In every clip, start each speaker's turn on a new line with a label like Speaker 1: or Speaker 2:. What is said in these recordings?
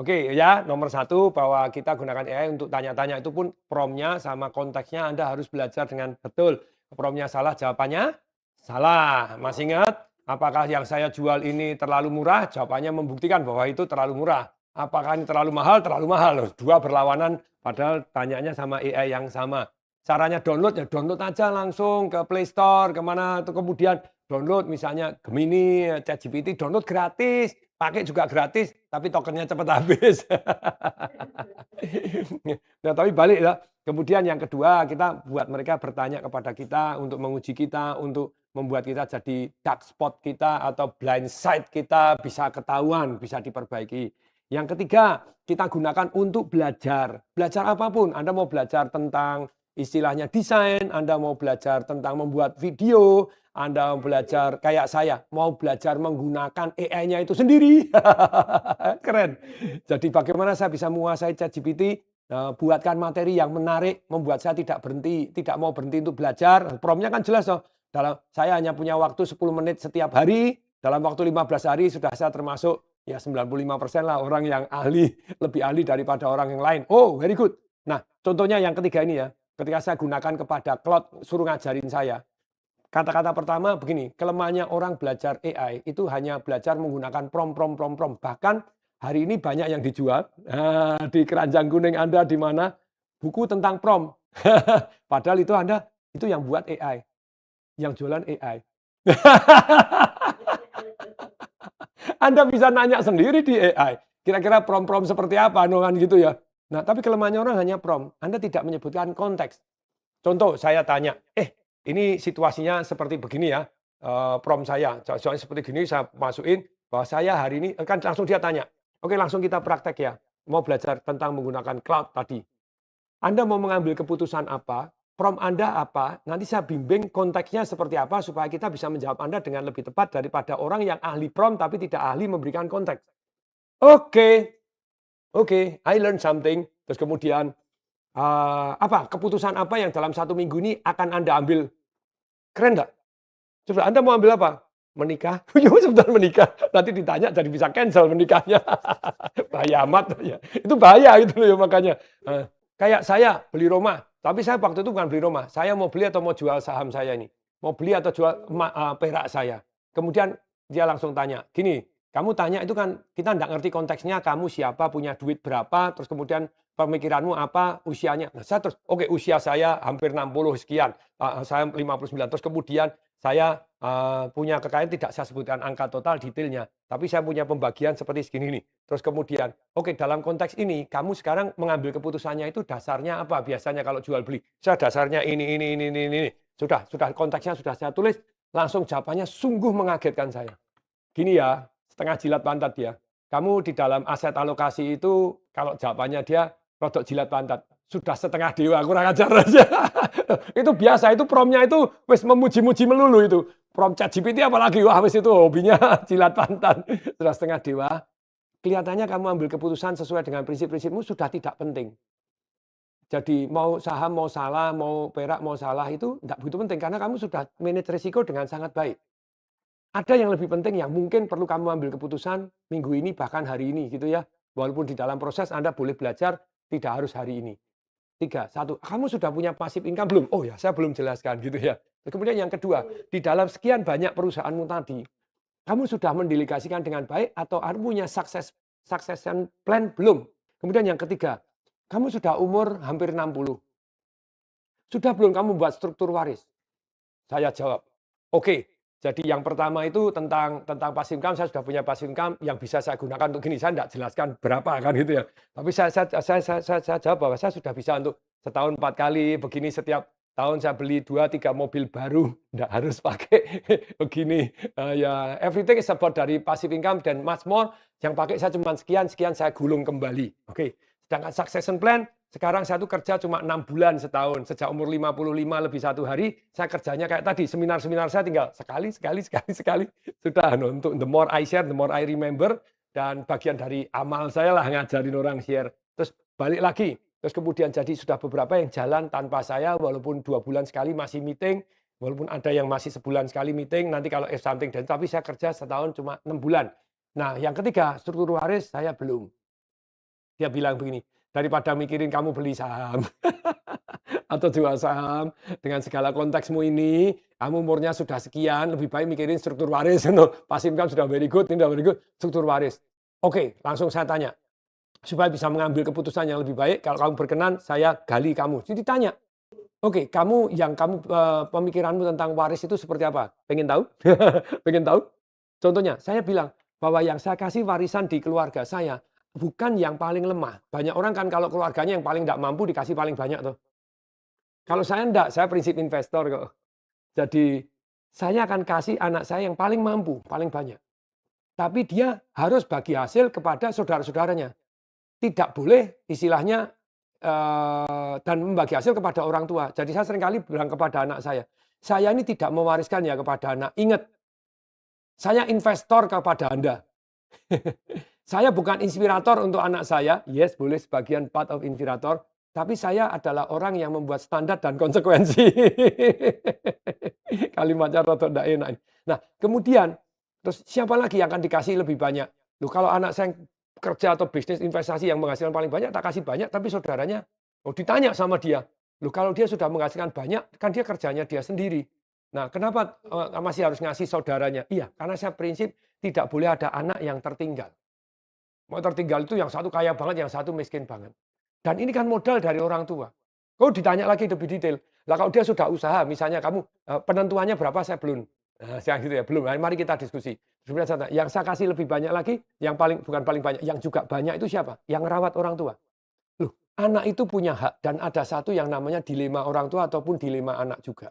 Speaker 1: Oke ya, nomor satu bahwa kita gunakan AI untuk tanya-tanya itu pun prompt-nya sama konteksnya Anda harus belajar dengan betul. Prompt-nya salah, jawabannya salah. Masih ingat? Apakah yang saya jual ini terlalu murah? Jawabannya membuktikan bahwa itu terlalu murah. Apakah ini terlalu mahal? Terlalu mahal. Loh, dua berlawanan padahal tanyanya sama AI yang sama. Caranya download ya download aja langsung ke Play Store, kemana itu kemudian download misalnya Gemini, ChatGPT, download gratis. Pakai juga gratis, tapi tokennya cepat habis. Nah, tapi balik ya. Kemudian yang kedua, kita buat mereka bertanya kepada kita untuk menguji kita, untuk membuat kita jadi dark spot kita atau blind side kita bisa ketahuan, bisa diperbaiki. Yang ketiga, kita gunakan untuk belajar. Belajar apapun. Anda mau belajar tentang istilahnya desain, Anda mau belajar tentang membuat video, Anda belajar kayak saya, mau belajar menggunakan AI-nya itu sendiri. Keren. Jadi bagaimana saya bisa menguasai ChatGPT, buatkan materi yang menarik, membuat saya tidak berhenti, tidak mau berhenti untuk belajar. Prompt-nya kan jelas loh. Saya hanya punya waktu 10 menit setiap hari, dalam waktu 15 hari sudah saya termasuk ya 95% lah orang yang ahli, lebih ahli daripada orang yang lain. Oh, very good. Nah, contohnya yang ketiga ini ya, ketika saya gunakan kepada cloud, suruh ngajarin saya. Kata-kata pertama begini, kelemahannya orang belajar AI itu hanya belajar menggunakan prompt. Bahkan hari ini banyak yang dijual di keranjang kuning Anda di mana buku tentang prompt. Padahal itu Anda itu yang buat AI, yang jualan AI. Anda bisa nanya sendiri di AI. Kira-kira prompt seperti apa, kan gitu ya. Nah, tapi kelemahannya orang hanya prompt. Anda tidak menyebutkan konteks. Contoh, saya tanya, ini situasinya seperti begini ya, prompt saya. Soalnya seperti gini, saya masukin bahwa saya hari ini, kan langsung dia tanya. Oke, langsung kita praktek ya. Mau belajar tentang menggunakan cloud tadi. Anda mau mengambil keputusan apa, prompt Anda apa, nanti saya bimbing konteksnya seperti apa supaya kita bisa menjawab Anda dengan lebih tepat daripada orang yang ahli prompt tapi tidak ahli memberikan konteks. Oke, I learn something. Terus kemudian keputusan apa yang dalam 1 minggu ini akan Anda ambil? Keren nggak? Coba Anda mau ambil apa? Menikah? Ya sebentar menikah. Nanti ditanya jadi bisa cancel menikahnya. Bahaya amat. Ya. Itu bahaya gitu loh ya makanya. Kayak saya beli rumah. Tapi saya waktu itu bukan beli rumah. Saya mau beli atau mau jual saham saya ini. Mau beli atau jual perak saya. Kemudian dia langsung tanya, gini, kamu tanya itu kan kita nggak ngerti konteksnya, kamu siapa, punya duit berapa, terus kemudian pemikiranmu apa, usianya. Nah, saya terus, oke, usia saya hampir 60 sekian, saya 59. Terus kemudian saya punya kekayaan tidak saya sebutkan angka total detailnya, tapi saya punya pembagian seperti segini nih. Terus kemudian, oke, dalam konteks ini kamu sekarang mengambil keputusannya itu dasarnya apa? Biasanya kalau jual beli, saya dasarnya ini. Sudah konteksnya sudah saya tulis, langsung jawabannya sungguh mengagetkan saya. Gini ya, setengah jilat pantat dia. Kamu di dalam aset alokasi itu kalau jawabannya dia rodok jilat pantat. Sudah setengah dewa, kurang ajar aja. Itu biasa, itu prompt-nya itu wis memuji-muji melulu itu. Prompt ChatGPT apalagi, wah wis itu hobinya jilat pantat. Sudah setengah dewa. Kelihatannya kamu ambil keputusan sesuai dengan prinsip-prinsipmu sudah tidak penting. Jadi mau saham, mau salah, mau perak, mau salah itu tidak begitu penting karena kamu sudah manage risiko dengan sangat baik. Ada yang lebih penting yang mungkin perlu kamu ambil keputusan minggu ini bahkan hari ini gitu ya. Walaupun di dalam proses Anda boleh belajar tidak harus hari ini. 3, 1, kamu sudah punya passive income belum? Oh ya, saya belum jelaskan gitu ya. Kemudian yang kedua, di dalam sekian banyak perusahaanmu tadi, kamu sudah mendelegasikan dengan baik atau Anda punya succession plan belum? Kemudian yang ketiga, kamu sudah umur hampir 60. Sudah belum kamu buat struktur waris? Saya jawab, oke. Jadi yang pertama itu tentang passive income, saya sudah punya passive income yang bisa saya gunakan untuk gini. Saya tidak jelaskan berapa kan gitu ya. Tapi saya jawab bahwa saya sudah bisa untuk setahun 4 kali begini, setiap tahun saya beli 2, 3 mobil baru, tidak harus pakai begini. Ya everything is about dari passive income dan much more. Yang pakai saya cuma sekian saya gulung kembali. Oke. Sedangkan succession plan, sekarang saya tuh kerja cuma 6 bulan setahun. Sejak umur 55 lebih 1 hari, saya kerjanya kayak tadi, seminar-seminar saya tinggal sekali. Sudah, untuk the more I share, the more I remember. Dan bagian dari amal saya lah ngajarin orang share. Terus balik lagi. Terus kemudian jadi sudah beberapa yang jalan tanpa saya, walaupun 2 bulan sekali masih meeting. Walaupun ada yang masih sebulan sekali meeting, nanti kalau if something, dan tapi saya kerja setahun cuma 6 bulan. Nah, yang ketiga, struktur waris saya belum. Dia bilang begini, daripada mikirin kamu beli saham atau jual saham dengan segala konteksmu ini, kamu umurnya sudah sekian, lebih baik mikirin struktur waris. Passive income sudah very good, ini sudah very good, struktur waris. Oke, langsung saya tanya, supaya bisa mengambil keputusan yang lebih baik, kalau kamu berkenan, saya gali kamu. Jadi tanya, oke, pemikiranmu tentang waris itu seperti apa? Pengen tahu? Pengen tahu? Contohnya, saya bilang bahwa yang saya kasih warisan di keluarga saya bukan yang paling lemah. Banyak orang kan kalau keluarganya yang paling tidak mampu dikasih paling banyak tuh. Kalau saya enggak, saya prinsip investor kok. Jadi saya akan kasih anak saya yang paling mampu, paling banyak. Tapi dia harus bagi hasil kepada saudara-saudaranya. Tidak boleh istilahnya dan membagi hasil kepada orang tua. Jadi saya seringkali bilang kepada anak saya ini tidak mewariskan ya kepada anak. Ingat, saya investor kepada Anda. Saya bukan inspirator untuk anak saya. Yes, boleh sebagian part of inspirator. Tapi saya adalah orang yang membuat standar dan konsekuensi. Kalimatnya rada tidak enak. Nah, kemudian, terus siapa lagi yang akan dikasih lebih banyak? Loh, kalau anak saya kerja atau bisnis investasi yang menghasilkan paling banyak, tak kasih banyak, tapi saudaranya, ditanya sama dia. Loh, kalau dia sudah menghasilkan banyak, kan dia kerjanya dia sendiri. Nah, kenapa masih harus ngasih saudaranya? Iya, karena saya prinsip tidak boleh ada anak yang tertinggal. Mau tertinggal itu yang satu kaya banget, yang satu miskin banget. Dan ini kan modal dari orang tua. Kau ditanya lagi lebih detail. Lah kalau dia sudah usaha, misalnya kamu penentuannya berapa saya belum. Nah, saya gitu ya, belum. Nah, mari kita diskusi. Yang saya kasih lebih banyak lagi, yang bukan paling banyak, yang juga banyak itu siapa? Yang merawat orang tua. Loh, anak itu punya hak dan ada satu yang namanya dilema orang tua ataupun dilema anak juga.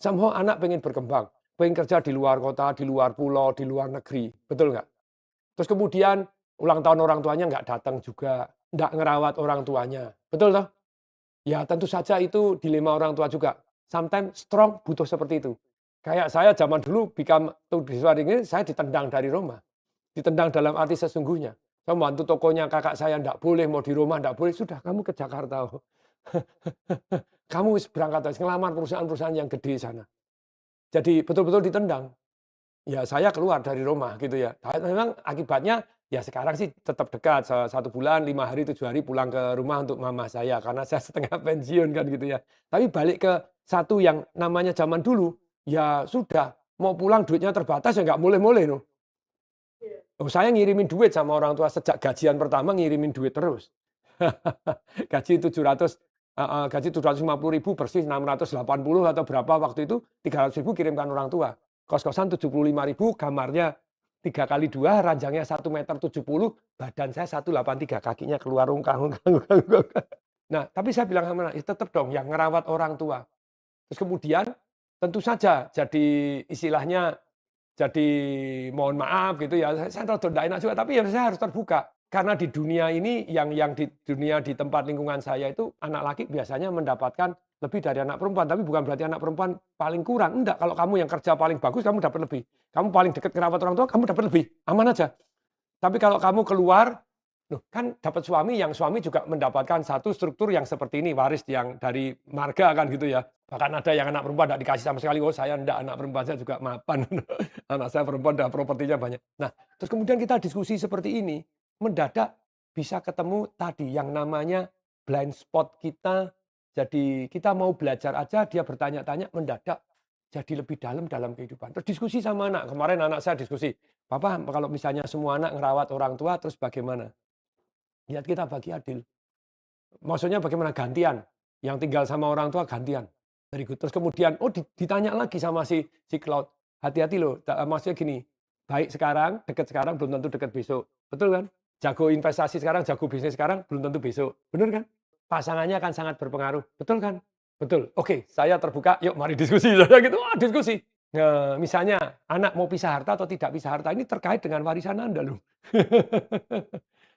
Speaker 1: Somehow anak pengen berkembang, pengen kerja di luar kota, di luar pulau, di luar negeri, betul nggak? Terus kemudian ulang tahun orang tuanya nggak datang juga, nggak ngerawat orang tuanya, betul toh? Ya tentu saja itu dilema orang tua juga. Sometimes strong butuh seperti itu. Kayak saya zaman dulu ini saya ditendang dari rumah. Ditendang dalam arti sesungguhnya. Saya membantu tokonya kakak saya, enggak boleh, mau di rumah enggak boleh. Sudah, kamu ke Jakarta. Kamu berangkat, ngelamar perusahaan-perusahaan yang gede sana. Jadi betul-betul ditendang. Ya saya keluar dari rumah gitu ya. Memang akibatnya ya sekarang sih tetap dekat. 1 bulan, 5 hari, 7 hari pulang ke rumah untuk mama saya. Karena saya setengah pensiun kan gitu ya. Tapi balik ke satu yang namanya zaman dulu. Ya sudah, mau pulang duitnya terbatas ya nggak boleh-boleh loh. Oh, saya ngirimin duit sama orang tua sejak gajian pertama ngirimin duit terus. Gaji 700, gaji 750.000 bersih 680 atau berapa waktu itu 300.000 kirimkan orang tua. Kos-kosan 75.000, kamarnya 3 kali 2, ranjangnya 1,70 m, badan saya 183, kakinya keluar ungkang. Nah, tapi saya bilang sama anak, tetap dong yang ngerawat orang tua. Terus kemudian tentu saja jadi istilahnya jadi mohon maaf gitu ya, saya tahu tidak enak juga, tapi ya saya harus terbuka. Karena di dunia ini, yang di dunia di tempat lingkungan saya itu, anak laki biasanya mendapatkan lebih dari anak perempuan. Tapi bukan berarti anak perempuan paling kurang. Enggak, kalau kamu yang kerja paling bagus, kamu dapat lebih. Kamu paling dekat kerawat orang tua, kamu dapat lebih. Aman aja. Tapi kalau kamu keluar, kan dapat suami, yang suami juga mendapatkan satu struktur yang seperti ini, waris yang dari marga kan gitu ya. Bahkan ada yang anak perempuan tidak dikasih sama sekali. Oh saya enggak, anak perempuan saya juga mapan. Anak saya perempuan dah propertinya banyak. Nah, terus kemudian kita diskusi seperti ini, mendadak bisa ketemu tadi yang namanya blind spot kita. Jadi kita mau belajar aja, dia bertanya-tanya, mendadak jadi lebih dalam kehidupan. Terus diskusi sama anak. Kemarin anak saya diskusi, Papa kalau misalnya semua anak ngerawat orang tua, terus bagaimana? Ya kita bagi adil. Maksudnya bagaimana gantian? Yang tinggal sama orang tua gantian. Berikut. Terus kemudian, ditanya lagi sama si Cloud. Hati-hati loh, maksudnya gini, baik sekarang, dekat sekarang, belum tentu dekat besok. Betul kan? Jago investasi sekarang, jago bisnis sekarang, belum tentu besok. Benar kan? Pasangannya akan sangat berpengaruh. Betul kan? Betul. Oke, saya terbuka, yuk mari diskusi. Gitu, diskusi. Nah, misalnya, anak mau pisah harta atau tidak pisah harta, ini terkait dengan warisan Anda loh.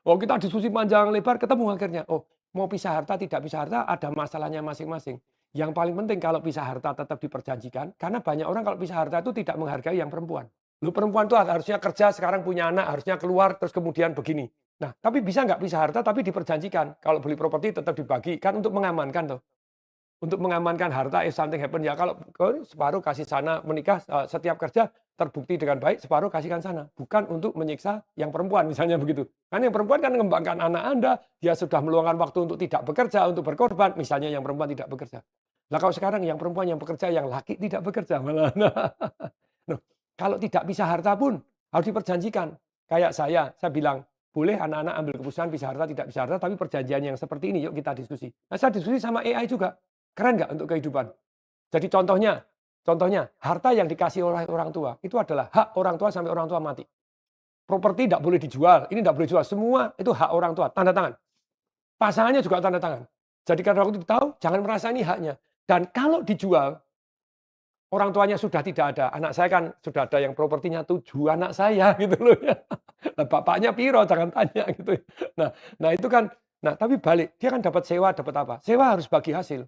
Speaker 1: Oh, kita diskusi panjang lebar, ketemu akhirnya. Oh, mau pisah harta, tidak pisah harta, ada masalahnya masing-masing. Yang paling penting kalau pisah harta tetap diperjanjikan, karena banyak orang kalau pisah harta itu tidak menghargai yang perempuan. Lu perempuan itu harusnya kerja, sekarang punya anak, harusnya keluar, terus kemudian begini. Nah, tapi bisa nggak pisah harta, tapi diperjanjikan. Kalau beli properti tetap dibagikan untuk mengamankan tuh. Untuk mengamankan harta, if something happen, ya kalau separuh kasih sana, menikah, setiap kerja, terbukti dengan baik, separuh kasihkan sana. Bukan untuk menyiksa yang perempuan, misalnya begitu. Karena yang perempuan kan mengembangkan anak Anda, dia sudah meluangkan waktu untuk tidak bekerja, untuk berkorban, misalnya yang perempuan tidak bekerja. Nah kalau sekarang yang perempuan yang bekerja, yang laki tidak bekerja malah. Nah, kalau tidak bisa harta pun harus diperjanjikan. Kayak saya bilang, boleh anak-anak ambil keputusan bisa harta, tidak bisa harta, tapi perjanjian yang seperti ini, yuk kita diskusi. Nah, saya diskusi sama AI juga. Keren nggak untuk kehidupan? Jadi contohnya, harta yang dikasih oleh orang tua, itu adalah hak orang tua sampai orang tua mati. Properti tidak boleh dijual, ini tidak boleh dijual, semua itu hak orang tua, tanda tangan. Pasangannya juga tanda tangan. Jadi karena waktu itu tahu, jangan merasa ini haknya. Dan kalau dijual, orang tuanya sudah tidak ada. Anak saya kan sudah ada yang propertinya 7 anak saya gitu loh ya. Nah, bapaknya piro jangan tanya gitu. Nah itu kan, nah tapi balik, dia kan dapat sewa, dapat apa? Sewa harus bagi hasil.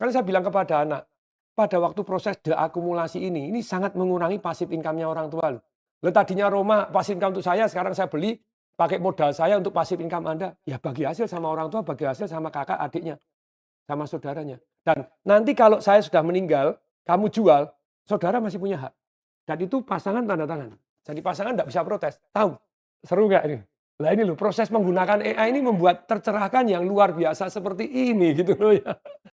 Speaker 1: Karena saya bilang kepada anak, pada waktu proses deakumulasi ini sangat mengurangi pasif income-nya orang tua loh. Tadinya Roma pasif income untuk saya, sekarang saya beli, pakai modal saya untuk pasif income Anda. Ya bagi hasil sama orang tua, bagi hasil sama kakak, adiknya, sama saudaranya. Dan nanti kalau saya sudah meninggal, kamu jual, saudara masih punya hak. Dan itu pasangan tanda tangan. Jadi pasangan tidak bisa protes. Tahu? Seru nggak ini? Nah ini loh, proses menggunakan AI ini membuat tercerahkan yang luar biasa seperti ini gitu loh ya.